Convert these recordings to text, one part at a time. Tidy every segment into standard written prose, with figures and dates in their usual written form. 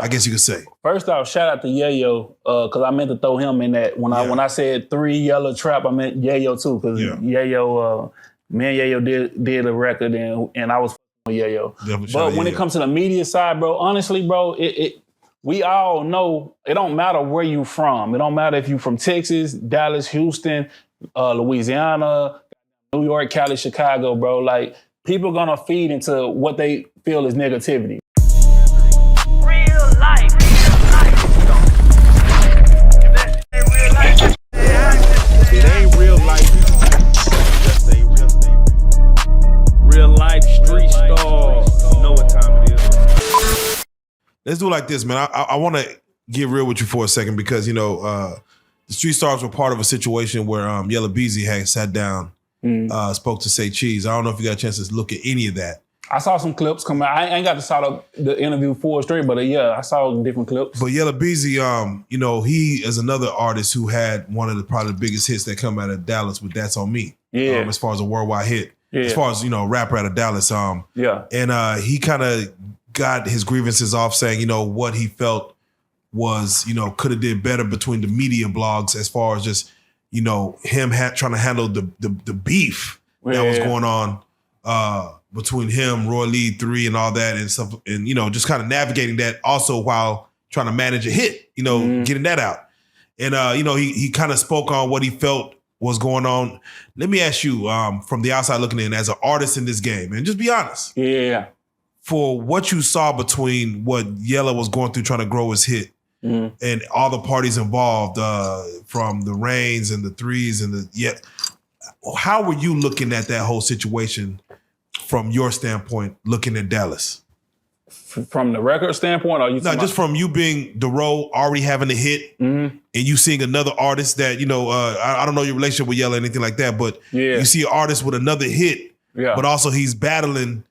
I guess you could say. First off, shout out to Yayo, because I meant to throw him in that. When I said 3 Yellow Trap, I meant Yayo too, because Yayo, me and Yayo did a record, and I was with Yayo. But when it comes to the media side, bro, honestly, bro, we all know it don't matter where you from. It don't matter if you from Texas, Dallas, Houston, Louisiana, New York, Cali, Chicago, bro. Like, people gonna feed into what they feel is negativity. It ain't real life. Just ain't real life street stars. You know what time it is. Let's do it like this, man. I want to get real with you for a second because, the Street Stars were part of a situation where Yella Beezy had sat down, spoke to Say Cheese. I don't know if you got a chance to look at any of that. I saw some clips come out. I ain't got to saw the interview full straight, but I saw different clips. But Yella Beezy, he is another artist who had one of the probably the biggest hits that come out of Dallas with That's On Me. Yeah. As far as a worldwide hit. Yeah. As far as, rapper out of Dallas. Yeah. And he kind of got his grievances off saying, what he felt was, could have did better between the media blogs as far as just, him trying to handle the beef that was going on between him, Roy Lee 3 and all that and stuff. And, just kind of navigating that also while trying to manage a hit, getting that out. And, he kind of spoke on what he felt was going on. Let me ask you, from the outside looking in, as an artist in this game, and just be honest. Yeah. For what you saw between what Yella was going through trying to grow his hit and all the parties involved, from the Reigns and the Threes and how were you looking at that whole situation from your standpoint, looking at Dallas? From the record standpoint, or just from you being Dorrough, already having a hit, and you seeing another artist that, I don't know your relationship with Yella or anything like that, but you see an artist with another hit, but also he's battling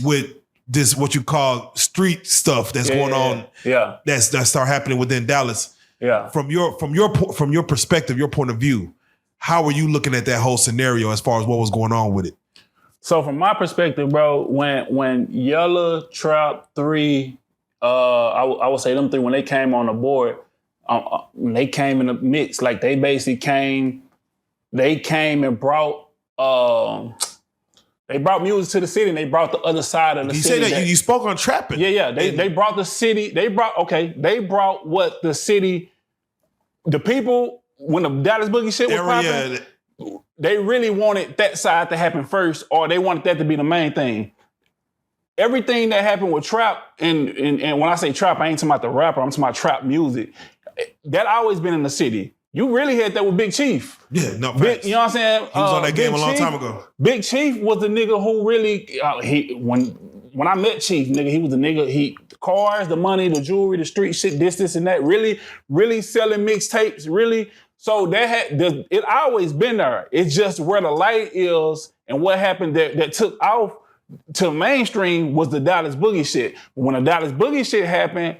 with this, what you call street stuff that's going on. Yeah. That start happening within Dallas. Yeah. From your perspective, your point of view, how were you looking at that whole scenario as far as what was going on with it? So from my perspective, bro, when Yella, Trap, 3, I would say them 3, when they came on the board, they came in the mix. Like, they basically came and brought they brought music to the city, and they brought the other side of the city. You say that you spoke on trapping. Yeah. They brought the city. They brought what the city, the people, when the Dallas Boogie shit was popping, they really wanted that side to happen first, or they wanted that to be the main thing. Everything that happened with trap, and when I say trap, I ain't talking about the rapper, I'm talking about trap music. That always been in the city. You really had that with Big Chief. Yeah, no, facts. You know what I'm saying? He was on that game a long time ago. Big Chief was the nigga who really, when I met Chief, nigga, he was the nigga, the cars, the money, the jewelry, the street shit, this and that, really, really selling mixtapes, really. So it always been there. It's just where the light is and what happened that took off to mainstream was the Dallas Boogie shit. When the Dallas Boogie shit happened,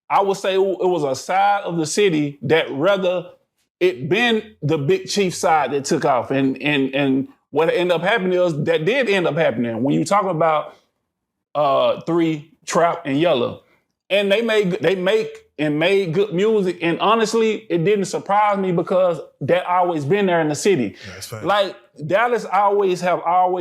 I would say it was a side of the city that rather it been the Big Chief side that took off. And what ended up happening is that did end up happening. When you talk about 3, Trap, and Yella, and they made good music. And honestly, it didn't surprise me because that always been there in the city. Yeah, like Dallas always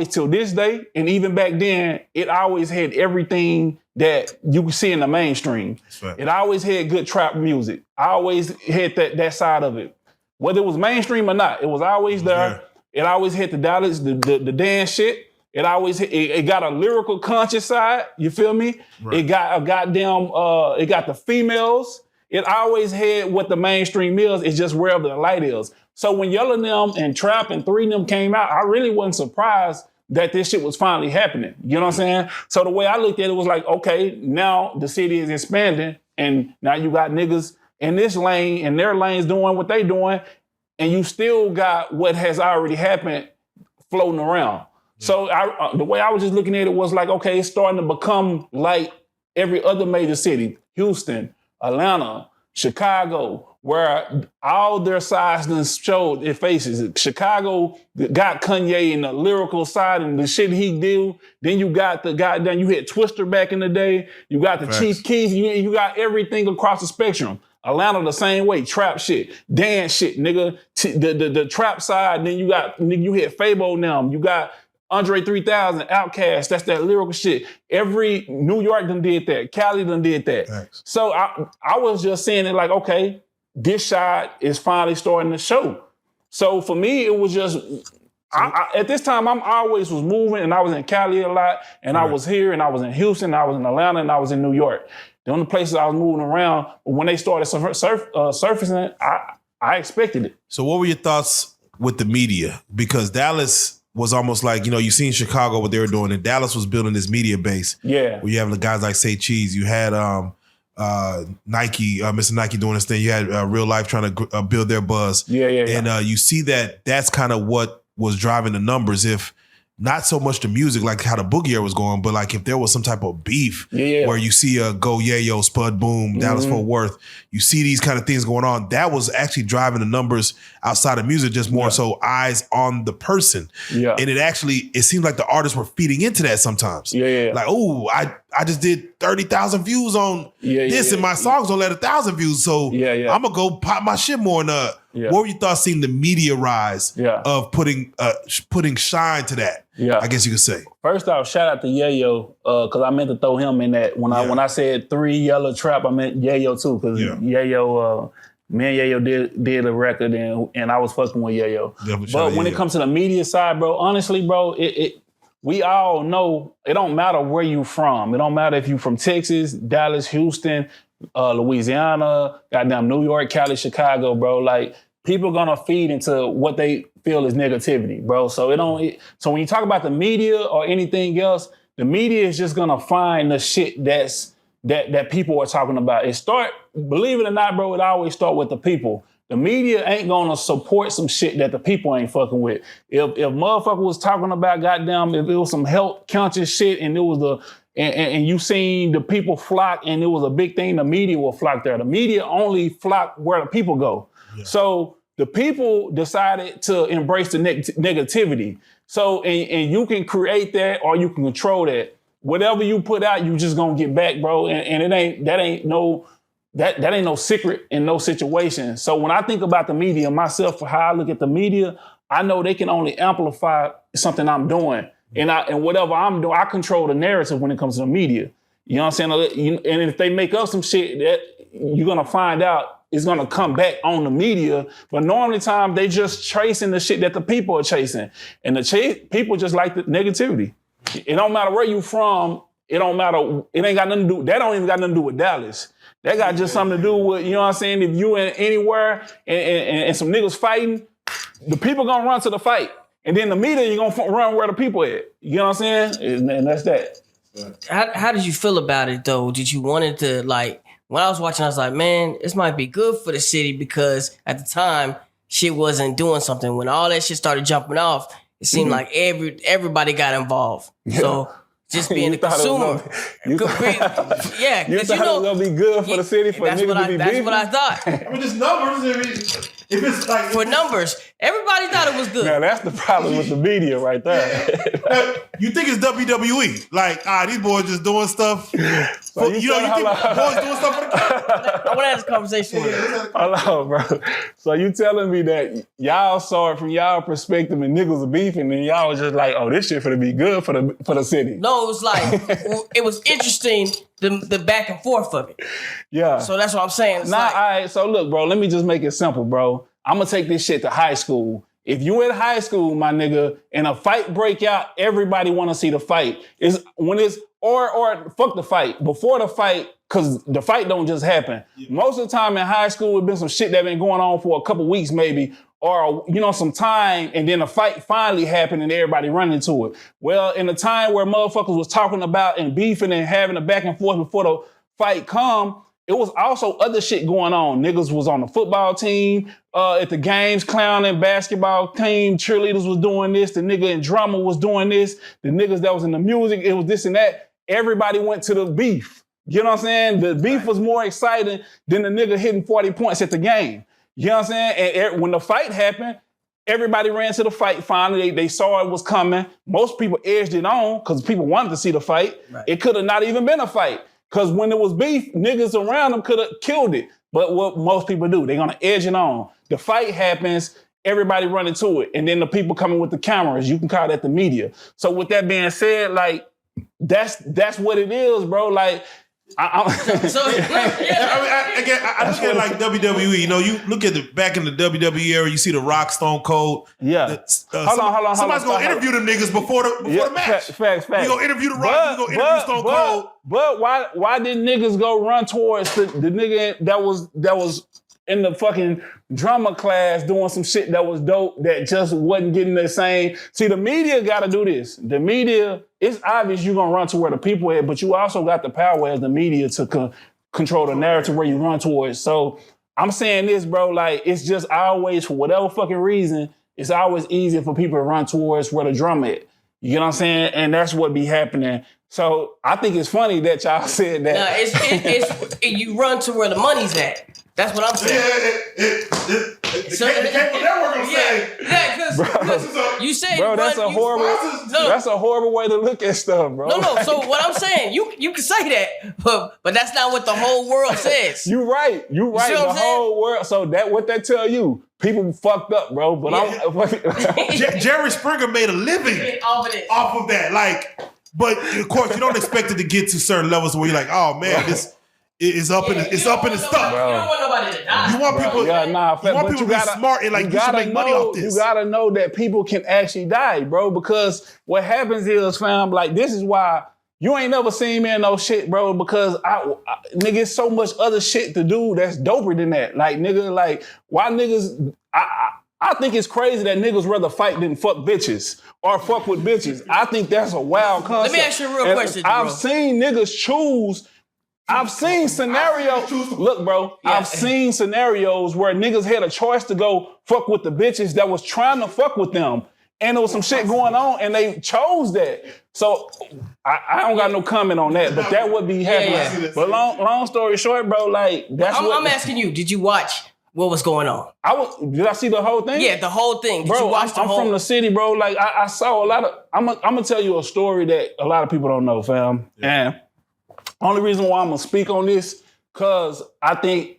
till this day, and even back then, it always had everything that you can see in the mainstream. It always had good trap music. I always had that side of it. Whether it was mainstream or not, it was always there. Yeah. It always hit the Dallas, the dance shit. It always it got a lyrical conscious side. You feel me? Right. It got a goddamn. It got the females. It always had what the mainstream is. It's just wherever the light is. So when Yella them and Trap and 3 of them came out, I really wasn't surprised that this shit was finally happening. You know what I'm saying? So the way I looked at it was like, okay, now the city is expanding, and now you got niggas in this lane and their lanes doing what they doing, and you still got what has already happened floating around. So the way I was just looking at it was like, okay, it's starting to become like every other major city: Houston, Atlanta, Chicago, where all their sides done showed their faces. Chicago got Kanye in the lyrical side and the shit he do. Then you got the goddamn, you had Twister back in the day. You got the Chief Keef. You got everything across the spectrum. Atlanta the same way, trap shit, dance shit, nigga. The trap side, then you hit Fabo now. You got Andre 3000, Outkast, that's that lyrical shit. Every New York done did that. Cali done did that. Thanks. So I was just saying it like, okay, this shot is finally starting to show. So for me, it was just, at this time, I always was moving and I was in Cali a lot and I was here and I was in Houston, I was in Atlanta and I was in New York. The only places I was moving around, when they started surfacing, I expected it. So what were your thoughts with the media? Because Dallas was almost like, you seen Chicago, what they were doing, and Dallas was building this media base. Yeah. Where you have the guys like Say Cheese. You had Nike, Mr. Nike doing this thing. You had Reallyfe trying to build their buzz. And you see that's kind of what was driving the numbers. If not so much the music, like how the Boogie era was going, but like if there was some type of beef where you see a Go Yayo, Spud Boom, Dallas Fort Worth, you see these kind of things going on, that was actually driving the numbers outside of music, just more so eyes on the person. And it seems like the artists were feeding into that sometimes. Like, oh, I just did 30,000 views on this and my song's only at 1,000 views. So I'm gonna go pop my shit more. What were your thoughts seeing the media rise of putting shine to that? I guess you could say. First off, shout out to Yayo, because I meant to throw him in that. When I said 3 Yellow Trap, I meant Yayo too, because Yayo, me and Yayo did a record and I was fucking with Yayo. But when it comes to the media side, bro, honestly, bro, we all know it don't matter where you from. It don't matter if you from Texas, Dallas, Houston, Louisiana, goddamn New York, Cali, Chicago, bro. Like, people gonna feed into what they feel is negativity, bro. So so when you talk about the media or anything else, the media is just gonna find the shit that people are talking about. Believe it or not, bro, it always start with the people. The media ain't gonna support some shit that the people ain't fucking with. If motherfucker was talking about goddamn, if it was some health conscious shit and it was and you seen the people flock and it was a big thing, the media will flock there. The media only flock where the people go. So the people decided to embrace the negativity. So, and you can create that or you can control that. Whatever you put out, you just gonna get back, bro. And that ain't no secret in no situation. So when I think about the media myself, for how I look at the media, I know they can only amplify something I'm doing. And whatever I'm doing, I control the narrative when it comes to the media. You know what I'm saying? And if they make up some shit, that you're gonna find out it's gonna come back on the media. But normally time they just chasing the shit that the people are chasing. And people just like the negativity. It don't matter where you from, it don't matter, it ain't got nothing to do, that don't even got nothing to do with Dallas. That got just something to do with, you know what I'm saying? If you in anywhere and some niggas fighting, the people gonna run to the fight. And then the media, you gonna run where the people at. You know what I'm saying? And that's that. How did you feel about it though? Did you want it to, like, when I was watching, I was like, man, this might be good for the city, because at the time, shit wasn't doing something. When all that shit started jumping off, it seemed like everybody got involved. So just being a consumer. You thought it was gonna be good for the city for niggas to be beefing? That's what I thought. I mean, just numbers. If it's like for numbers, everybody thought it was good. Now that's the problem with the media right there. Now, you think it's WWE? Like, these boys just doing stuff. So you think boys doing stuff for the camera? I want to have this conversation with you. Hello, bro. So you telling me that y'all saw it from y'all perspective and niggas are beefing and y'all was just like, oh, this shit finna be good for the city? No, it was like, it was interesting, the back and forth of it. Yeah. So that's what I'm saying. All right. So look, bro, let me just make it simple, bro. I'm gonna take this shit to high school. If you in high school, my nigga, and a fight break out, everybody wanna see the fight. Or fuck the fight. Before the fight, cause the fight don't just happen. Yeah. Most of the time in high school, it's been some shit that been going on for a couple weeks maybe, or, some time, and then a fight finally happened and everybody run into it. Well, in the time where motherfuckers was talking about and beefing and having a back and forth before the fight come, it was also other shit going on. Niggas was on the football team, at the games, clowning, basketball team, cheerleaders was doing this, the nigga in drama was doing this, the niggas that was in the music, it was this and that. Everybody went to the beef. You know what I'm saying? The beef was more exciting than the nigga hitting 40 points at the game. You know what I'm saying? And when the fight happened, everybody ran to the fight finally. They saw it was coming. Most people edged it on because people wanted to see the fight. Right. It could have not even been a fight. Because when it was beef, niggas around them could have killed it. But what most people do, they're going to edge it on. The fight happens, everybody running to it. And then the people coming with the cameras, you can call that the media. So with that being said, like, that's what it is, bro. Like, I look at like WWE. You know, you look at the back in the WWE era. You see the Rock, Stone Cold. Yeah. Hold on. Somebody's gonna interview them niggas before the match. Facts. You gonna interview the Rock. You gonna interview Stone Cold. But why did niggas go run towards the nigga that was in the fucking drama class doing some shit that was dope that just wasn't getting the same? See, the media got to do this. The media, it's obvious you're going to run to where the people at, but you also got the power as the media to control the narrative where you run towards. So I'm saying this, bro, like, it's just always, for whatever fucking reason, it's always easier for people to run towards where the drama at. You know what I'm saying? And that's what be happening. So I think it's funny that y'all said that. No, it's you run to where the money's at. That's what I'm saying. The cable network gonna say. Yeah, because you said, bro, that's a horrible way to look at stuff, bro. No. So what I'm saying, you can say that, but that's not what the whole world says. You right. You the whole world. So what that tell you? People fucked up, bro. But Jerry Springer made a living off of that. Like, but of course you don't expect it to get to certain levels where you're like, oh man, this. It's up in the stuff. You don't want nobody to die. You want people. To be smart and like you should make money off this. You gotta know that people can actually die, bro. Because what happens is, fam, like this is why you ain't never seen me in no shit, bro. Because nigga, it's so much other shit to do that's doper than that. Like nigga, like why niggas? I think it's crazy that niggas rather fight than fuck bitches or fuck with bitches. I think that's a wild concept. Let me ask you a real question, bro. I've seen niggas choose. I've seen scenarios. Look, bro. Yeah. I've seen scenarios where niggas had a choice to go fuck with the bitches that was trying to fuck with them, and there was some shit going on, and they chose that. So I don't got no comment on that, but that would be happening. Yeah. But long story short, bro, like that's I'm asking you. Did you watch what was going on? Did I see the whole thing? Yeah, the whole thing. Did bro, you watch I'm from the city, bro. Like I saw a lot of. I'm gonna tell you a story that a lot of people don't know, fam. Yeah. And only reason why I'm gonna speak on this, cause I think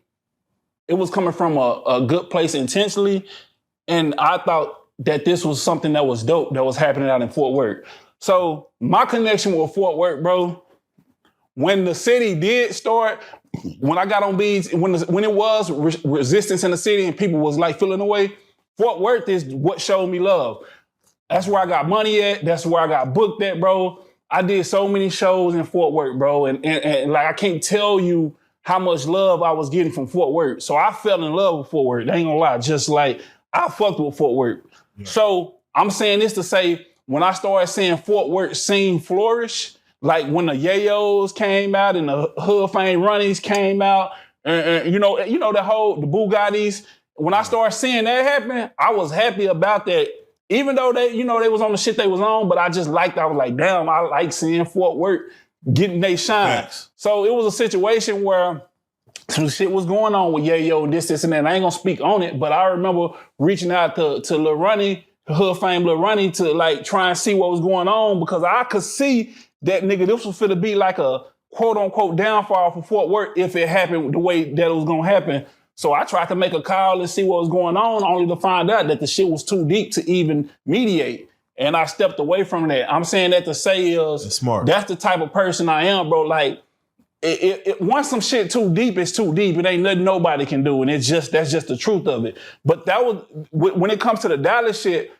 it was coming from a good place intentionally, and I thought that this was something that was dope that was happening out in Fort Worth. So my connection with Fort Worth, bro, when the city did start, when I got on beats, when it was resistance in the city and people was like feeling away, Fort Worth is what showed me love. That's where I got money at. That's where I got booked at, bro. I did so many shows in Fort Worth, bro. And like, I can't tell you how much love I was getting from Fort Worth. So I fell in love with Fort Worth. I ain't gonna lie. Just like, I fucked with Fort Worth. Yeah. So I'm saying this to say, when I started seeing Fort Worth scene flourish, like when the Yayos came out and the Hood Fame Runnies came out, and you know the Bugattis, when I started seeing that happen, I was happy about that. Even though they was on the shit they was on, but I was like, damn, I like seeing Fort Worth getting they shine. Thanks. So it was a situation where some shit was going on with Yayo, this, and that. I ain't gonna speak on it, but I remember reaching out to Lil Runny, Hood Fame Lil Runny, to like try and see what was going on, because I could see that nigga, this was finna be like a quote unquote downfall for Fort Worth if it happened the way that it was gonna happen. So I tried to make a call and see what was going on, only to find out that the shit was too deep to even mediate. And I stepped away from that. I'm saying that to say that's the type of person I am, bro. Like, once some shit too deep, it's too deep. It ain't nothing nobody can do. And that's just the truth of it. But that was, when it comes to the Dallas shit,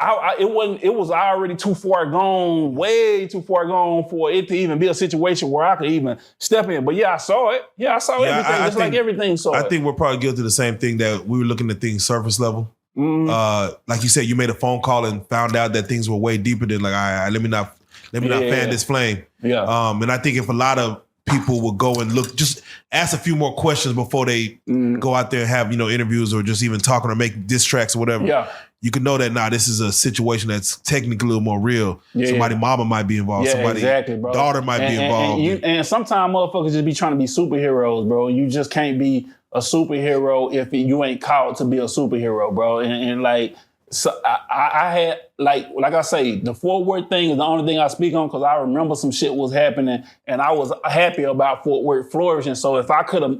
it was already too far gone, way too far gone for it to even be a situation where I could even step in. But yeah, I saw it. Yeah, I saw everything. Just like everything saw it. I think we're probably guilty of the same thing, that we were looking at things surface level. Mm-hmm. Like you said, you made a phone call and found out that things were way deeper than like, all right, let me not fan this flame. Yeah. And I think if a lot of people would go and look, just ask a few more questions before they go out there and have, interviews or just even talking or make diss tracks or whatever. Yeah. you can know that this is a situation that's technically a little more real. Yeah, somebody mama might be involved. Yeah, somebody exactly, bro. daughter might be involved. And sometimes motherfuckers just be trying to be superheroes, bro. You just can't be a superhero if you ain't called to be a superhero, bro. And like, so I had, like I say, the Fort Worth thing is the only thing I speak on because I remember some shit was happening and I was happy about Fort Worth flourishing. So if I could have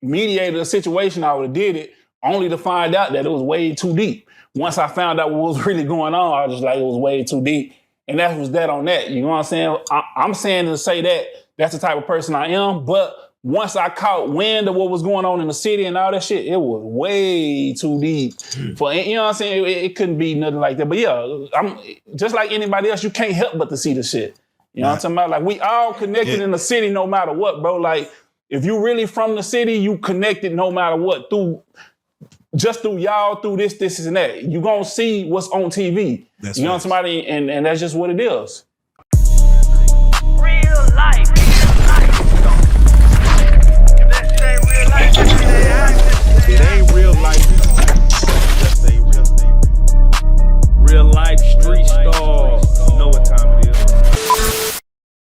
mediated a situation, I would have did it, only to find out that it was way too deep. Once I found out what was really going on, I was just like, it was way too deep. And that was that on that. You know what I'm saying? I'm saying to say that that's the type of person I am. But once I caught wind of what was going on in the city and all that shit, it was way too deep. For, you know what I'm saying? It couldn't be nothing like that. But yeah, I'm just like anybody else, you can't help but to see the shit. You know what I'm talking about? Like, we all connected in the city no matter what, bro. Like, if you really from the city, you connected no matter what. Through y'all, through this and that. You gonna see what's on TV. You know what I'm saying? And that's just what it is.